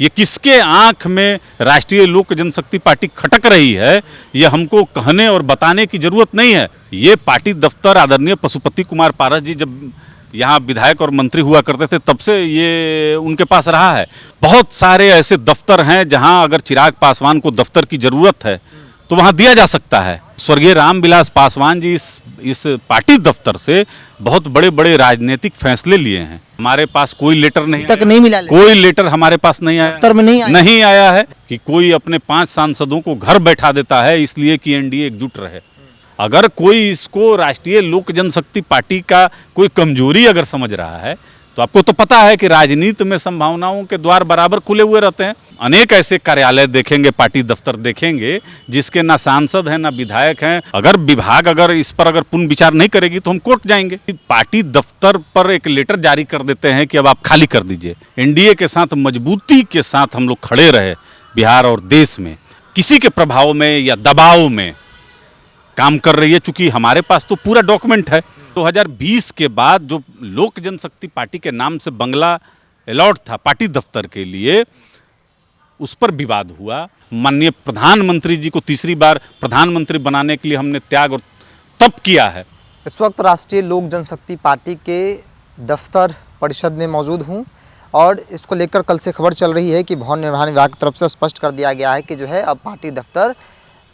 ये किसके आंख में राष्ट्रीय लोक जनशक्ति पार्टी खटक रही है, ये हमको कहने और बताने की जरूरत नहीं है। ये पार्टी दफ्तर आदरणीय पशुपति कुमार पारस जी जब यहाँ विधायक और मंत्री हुआ करते थे तब से ये उनके पास रहा है। बहुत सारे ऐसे दफ्तर हैं जहाँ अगर चिराग पासवान को दफ्तर की जरूरत है तो वहाँ दिया जा सकता है। स्वर्गीय रामविलास पासवान जी इस पार्टी दफ्तर से बहुत बड़े बड़े राजनीतिक फैसले लिए हैं। हमारे पास कोई लेटर नहीं तक नहीं मिला, कोई लेटर हमारे पास नहीं आया, दफ्तर में नहीं आया है कि कोई अपने 5 सांसदों को घर बैठा देता है इसलिए कि एनडीए एकजुट रहे। अगर कोई इसको राष्ट्रीय लोक जनशक्ति पार्टी का कोई कमजोरी अगर समझ रहा है तो आपको तो पता है कि राजनीति में संभावनाओं के द्वार बराबर खुले हुए रहते हैं। अनेक ऐसे कार्यालय देखेंगे, पार्टी दफ्तर देखेंगे जिसके ना सांसद हैं ना विधायक हैं। अगर विभाग अगर इस पर अगर पुनः विचार नहीं करेगी तो हम कोर्ट जाएंगे। पार्टी दफ्तर पर एक लेटर जारी कर देते हैं कि अब आप खाली कर दीजिए। एनडीए के साथ मजबूती के साथ हम लोग खड़े रहे बिहार और देश में, किसी के प्रभाव में या दबाव में काम कर रही है। चूंकि हमारे पास तो पूरा डॉक्यूमेंट है। 2020 के बाद जो लोक जनशक्ति पार्टी के नाम से बंगला अलॉट था पार्टी दफ्तर के लिए, उस पर विवाद हुआ। माननीय प्रधानमंत्री जी को तीसरी बार प्रधानमंत्री बनाने के लिए हमने त्याग और तप किया है। इस वक्त राष्ट्रीय लोक जनशक्ति पार्टी के दफ्तर परिषद में मौजूद हूं और इसको लेकर कल से खबर चल रही है कि भवन निर्माण विभाग की तरफ से स्पष्ट कर दिया गया है कि जो है अब पार्टी दफ्तर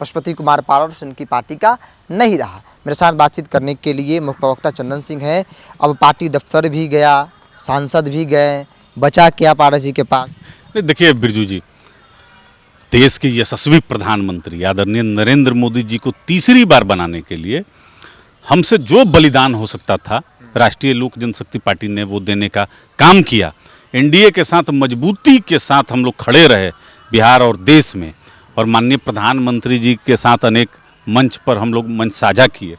पशुपति कुमार पारस उनकी पार्टी का नहीं रहा। मेरे साथ बातचीत करने के लिए मुख्य प्रवक्ता चंदन सिंह हैं। अब पार्टी दफ्तर भी गया, सांसद भी गए, बचा क्या पारस जी के पास? देखिए बिरजू जी, देश के यशस्वी प्रधानमंत्री आदरणीय नरेंद्र मोदी जी को तीसरी बार बनाने के लिए हमसे जो बलिदान हो सकता था राष्ट्रीय लोक जनशक्ति पार्टी ने वो देने का काम किया। एनडीए के साथ मजबूती के साथ हम लोग खड़े रहे बिहार और देश में, और माननीय प्रधानमंत्री जी के साथ अनेक मंच पर हम लोग मंच साझा किए,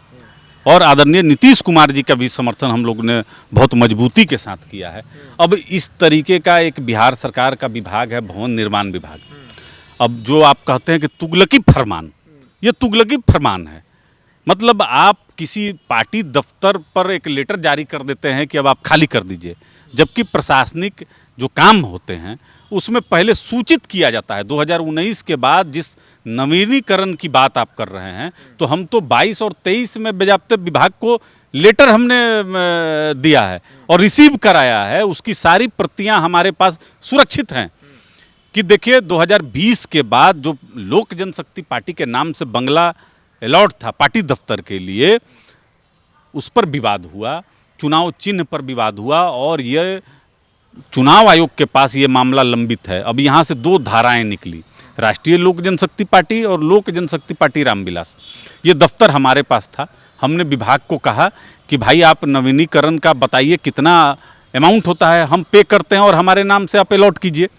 और आदरणीय नीतीश कुमार जी का भी समर्थन हम लोग ने बहुत मजबूती के साथ किया है। अब इस तरीके का एक बिहार सरकार का विभाग है भवन निर्माण विभाग। अब जो आप कहते हैं कि तुगलकी फरमान, ये तुगलकी फरमान है। मतलब आप किसी पार्टी दफ्तर पर एक लेटर जारी कर देते हैं कि अब आप खाली कर दीजिए, जबकि प्रशासनिक जो काम होते हैं उसमें पहले सूचित किया जाता है। 2019 के बाद जिस नवीनीकरण की बात आप कर रहे हैं, तो हम तो 22 और 23 में बाज़ाब्ते विभाग को लेटर हमने दिया है और रिसीव कराया है। उसकी सारी प्रतियां हमारे पास सुरक्षित हैं कि देखिए 2020 के बाद जो लोक जनशक्ति पार्टी के नाम से बंगला अलॉट था पार्टी दफ्तर के लिए, उस पर विवाद हुआ, चुनाव चिन्ह पर विवाद हुआ, और ये चुनाव आयोग के पास ये मामला लंबित है। अब यहाँ से 2 धाराएं निकली, राष्ट्रीय लोक जनशक्ति पार्टी और लोक जनशक्ति पार्टी रामविलास। ये दफ्तर हमारे पास था। हमने विभाग को कहा कि भाई आप नवीनीकरण का बताइए कितना अमाउंट होता है, हम पे करते हैं और हमारे नाम से आप अलॉट कीजिए।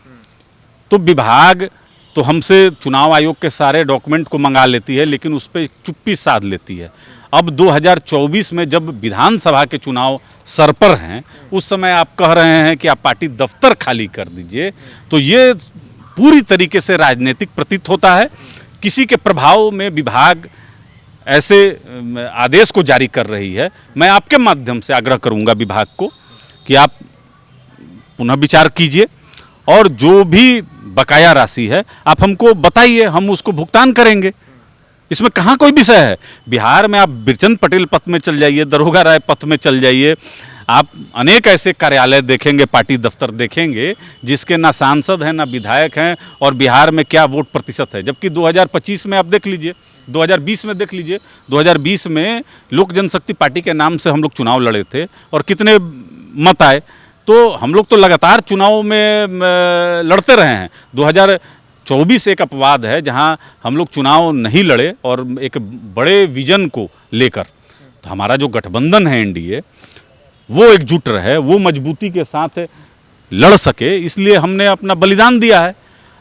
तो विभाग तो हमसे चुनाव आयोग के सारे डॉक्यूमेंट को मंगा लेती है, लेकिन उस पर चुप्पी साध लेती है। अब 2024 में जब विधानसभा के चुनाव सर पर हैं, उस समय आप कह रहे हैं कि आप पार्टी दफ्तर खाली कर दीजिए, तो ये पूरी तरीके से राजनीतिक प्रतीत होता है। किसी के प्रभाव में विभाग ऐसे आदेश को जारी कर रही है। मैं आपके माध्यम से आग्रह करूंगा विभाग को कि आप पुनः विचार कीजिए और जो भी बकाया राशि है आप हमको बताइए, हम उसको भुगतान करेंगे। इसमें कहाँ कोई विषय है। बिहार में आप बिरचंद पटेल पथ में चल जाइए, दरोगा राय पथ में चल जाइए, आप अनेक ऐसे कार्यालय देखेंगे, पार्टी दफ्तर देखेंगे जिसके ना सांसद हैं ना विधायक हैं, और बिहार में क्या वोट प्रतिशत है। जबकि 2025 में आप देख लीजिए, 2020 में देख लीजिए, 2020 में लोक जनशक्ति पार्टी के नाम से हम लोग चुनाव लड़े थे और कितने मत आए। तो हम लोग तो लगातार चुनाव में लड़ते रहे हैं। 2024 एक अपवाद है जहां हम लोग चुनाव नहीं लड़े, और एक बड़े विजन को लेकर तो हमारा जो गठबंधन है एनडीए, वो एकजुट रहे, वो मजबूती के साथ लड़ सके, इसलिए हमने अपना बलिदान दिया है।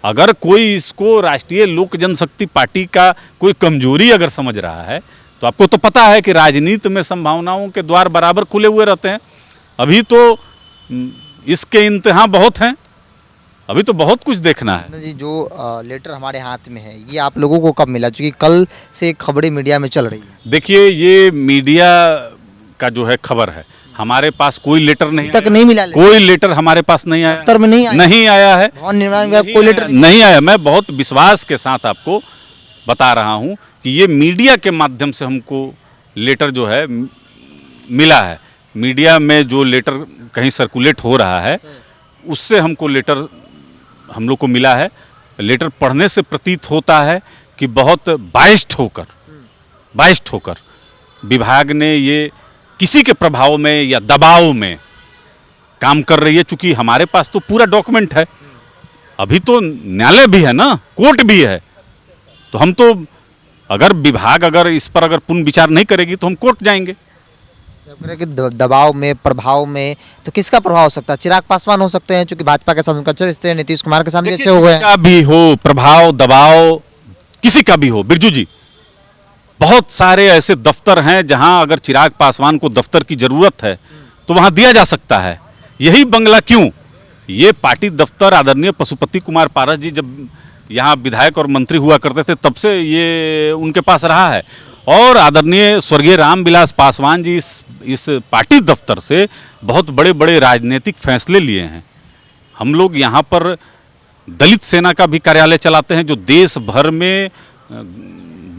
अगर कोई इसको राष्ट्रीय लोक जनशक्ति पार्टी का कोई कमजोरी अगर समझ रहा है, तो आपको तो पता है कि राजनीति में संभावनाओं के द्वार बराबर खुले हुए रहते हैं। अभी तो इसके इंतहा बहुत हैं, अभी तो बहुत कुछ देखना है। जी, जो लेटर हमारे हाथ में है ये आप लोगों को कब मिला? क्योंकि कल से खबरें मीडिया में चल रही है। देखिए, ये मीडिया का जो है खबर है, हमारे पास कोई लेटर नहीं तक आया। नहीं मिला कोई लेटर हमारे पास नहीं आया, दफ्तर में नहीं आया। नहीं आया है। भवन निर्माण विभाग कोई लेटर नहीं आया। मैं बहुत विश्वास के साथ आपको बता रहा हूं कि ये मीडिया के माध्यम से हमको लेटर जो है मिला है। मीडिया में जो लेटर कहीं सर्कुलेट हो रहा है उससे हमको लेटर हम लोग को मिला है। लेटर पढ़ने से प्रतीत होता है कि बहुत बाइस्ड होकर विभाग ने ये किसी के प्रभाव में या दबाव में काम कर रही है। चूंकि हमारे पास तो पूरा डॉक्यूमेंट है, अभी तो न्यायालय भी है ना, कोर्ट भी है, तो हम तो अगर विभाग अगर इस पर अगर पुनः विचार नहीं करेगी तो हम कोर्ट जाएंगे। कि दबाव में, प्रभाव में, तो किसका प्रभाव हो सकता है? चिराग पासवान हो सकते हैं, क्योंकि भाजपा के साथ उनका अच्छे रिश्ते हैं, नीतीश कुमार के साथ भी अच्छे हो गए हैं। किसी का भी हो प्रभाव दबाव, किसी का भी हो, बिरजू जी, बहुत सारे ऐसे दफ्तर हैं जहां अगर चिराग पासवान को दफ्तर की जरूरत है तो वहां दिया जा सकता है। यही बंगला क्यों, ये पार्टी दफ्तर आदरणीय पशुपति कुमार पारस जी जब यहाँ विधायक और मंत्री हुआ करते थे तब से ये उनके पास रहा है। और आदरणीय स्वर्गीय रामविलास पासवान जी इस पार्टी दफ्तर से बहुत बड़े बड़े राजनीतिक फैसले लिए हैं। हम लोग यहाँ पर दलित सेना का भी कार्यालय चलाते हैं जो देश भर में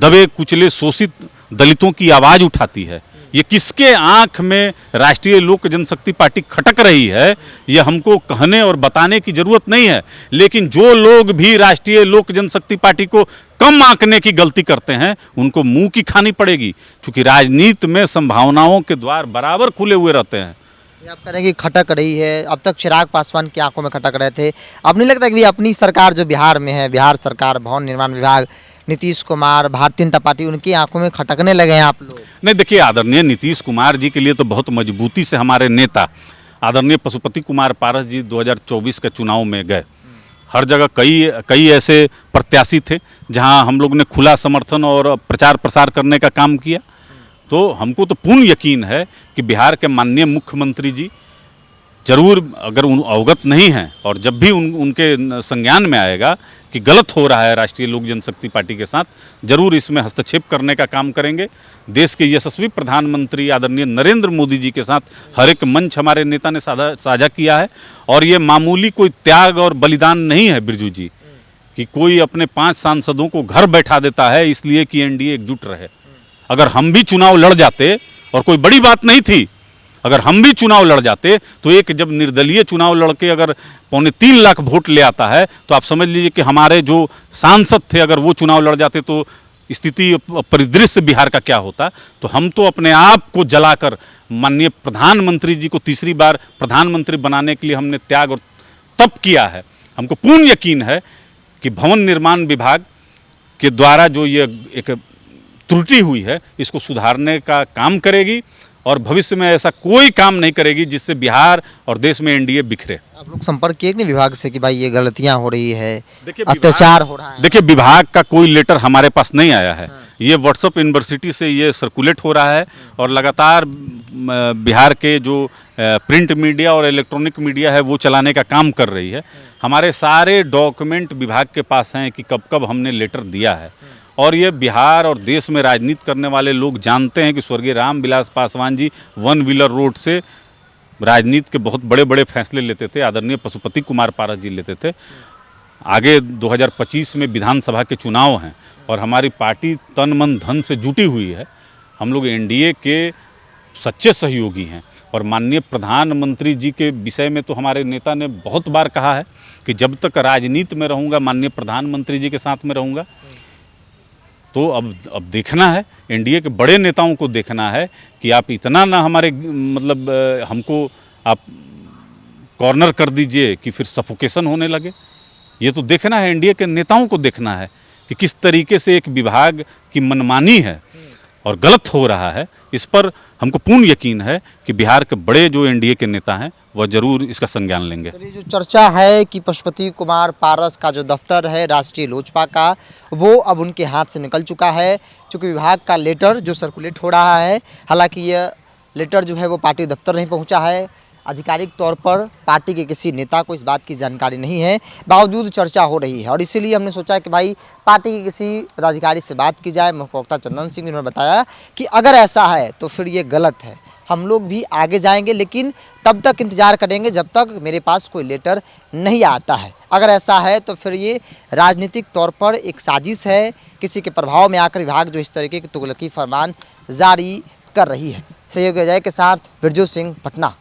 दबे कुचले शोषित दलितों की आवाज़ उठाती है। ये किसके आंख में राष्ट्रीय लोक जनशक्ति पार्टी खटक रही है ये हमको कहने और बताने की जरूरत नहीं है। लेकिन जो लोग भी राष्ट्रीय लोक जनशक्ति पार्टी को कम आंकने की गलती करते हैं उनको मुंह की खानी पड़ेगी, क्योंकि राजनीति में संभावनाओं के द्वार बराबर खुले हुए रहते हैं। आप कह रहे हैं कि खटक रही है, अब तक चिराग पासवान की आंखों में खटक रहे थे, अब नहीं लगता कि अपनी सरकार जो बिहार में है, बिहार सरकार, भवन निर्माण विभाग, नीतीश कुमार, भारतीय जनता पार्टी, उनकी आंखों में खटकने लगे हैं आप लोग? नहीं, देखिए, आदरणीय नीतीश कुमार जी के लिए तो बहुत मजबूती से हमारे नेता आदरणीय पशुपति कुमार पारस जी 2024 के चुनाव में गए। हर जगह कई ऐसे प्रत्याशी थे जहां हम लोग ने खुला समर्थन और प्रचार प्रसार करने का काम किया। तो हमको तो पूर्ण यकीन है कि बिहार के माननीय मुख्यमंत्री जी जरूर, अगर अवगत नहीं हैं और जब भी उनके संज्ञान में आएगा कि गलत हो रहा है राष्ट्रीय लोक जनशक्ति पार्टी के साथ, जरूर इसमें हस्तक्षेप करने का काम करेंगे। देश के यशस्वी प्रधानमंत्री आदरणीय नरेंद्र मोदी जी के साथ हर एक मंच हमारे नेता ने साझा किया है। और ये मामूली कोई त्याग और बलिदान नहीं है बिरजू जी, कि कोई अपने 5 सांसदों को घर बैठा देता है इसलिए कि एनडीए एकजुट रहे। अगर हम भी चुनाव लड़ जाते, और कोई बड़ी बात नहीं थी, अगर हम भी चुनाव लड़ जाते तो एक जब निर्दलीय चुनाव लड़के अगर 3.25 लाख वोट ले आता है तो आप समझ लीजिए कि हमारे जो सांसद थे अगर वो चुनाव लड़ जाते तो स्थिति, परिदृश्य बिहार का क्या होता। तो हम तो अपने आप को जलाकर माननीय प्रधानमंत्री जी को तीसरी बार प्रधानमंत्री बनाने के लिए हमने त्याग और तप किया है। हमको पूर्ण यकीन है कि भवन निर्माण विभाग के द्वारा जो ये एक त्रुटि हुई है इसको सुधारने का काम करेगी और भविष्य में ऐसा कोई काम नहीं करेगी जिससे बिहार और देश में एनडीए बिखरे। आप लोग संपर्क किए नहीं विभाग से कि भाई ये गलतियां हो रही है, देखिए, अत्याचार हो रहा है? देखिए, विभाग का कोई लेटर हमारे पास नहीं आया है। ये व्हाट्सएप यूनिवर्सिटी से ये सर्कुलेट हो रहा है और लगातार बिहार के जो प्रिंट मीडिया और इलेक्ट्रॉनिक मीडिया है वो चलाने का काम कर रही है। हमारे सारे डॉक्यूमेंट विभाग के पास हैं कि कब कब हमने लेटर दिया है। और ये बिहार और देश में राजनीति करने वाले लोग जानते हैं कि स्वर्गीय रामविलास पासवान जी 1 व्हीलर रोड से राजनीति के बहुत बड़े बड़े फैसले लेते थे, आदरणीय पशुपति कुमार पारस जी लेते थे। आगे 2025 में विधानसभा के चुनाव हैं और हमारी पार्टी तन मन धन से जुटी हुई है। हम लोग एनडीए के सच्चे सहयोगी हैं और माननीय प्रधानमंत्री जी के विषय में तो हमारे नेता ने बहुत बार कहा है कि जब तक राजनीति में रहूँगा माननीय प्रधानमंत्री जी के साथ में रहूँगा। तो अब देखना है, एनडीए के बड़े नेताओं को देखना है कि आप इतना ना हमारे मतलब हमको आप कॉर्नर कर दीजिए कि फिर सफोकेशन होने लगे। ये तो देखना है, एनडीए के नेताओं को देखना है कि किस तरीके से एक विभाग की मनमानी है और गलत हो रहा है। इस पर हमको पूर्ण यकीन है कि बिहार के बड़े जो एनडीए के नेता हैं वह जरूर इसका संज्ञान लेंगे। तो ये जो चर्चा है कि पशुपति कुमार पारस का जो दफ्तर है राष्ट्रीय लोजपा का, वो अब उनके हाथ से निकल चुका है, क्योंकि विभाग का लेटर जो सर्कुलेट हो रहा है, हालांकि यह लेटर जो है वो पार्टी दफ्तर नहीं पहुंचा है, आधिकारिक तौर पर पार्टी के किसी नेता को इस बात की जानकारी नहीं है, बावजूद चर्चा हो रही है। और इसीलिए हमने सोचा कि भाई पार्टी के किसी पदाधिकारी से बात की जाए। मुख्य प्रवक्ता चंदन सिंह ने बताया कि अगर ऐसा है तो फिर ये गलत है, हम लोग भी आगे जाएंगे, लेकिन तब तक इंतज़ार करेंगे जब तक मेरे पास कोई लेटर नहीं आता है। अगर ऐसा है तो फिर ये राजनीतिक तौर पर एक साजिश है, किसी के प्रभाव में आकर विभाग जो इस तरीके के तुगलकी फरमान जारी कर रही है। सहयोगी अजय के साथ बिरजू सिंह, पटना।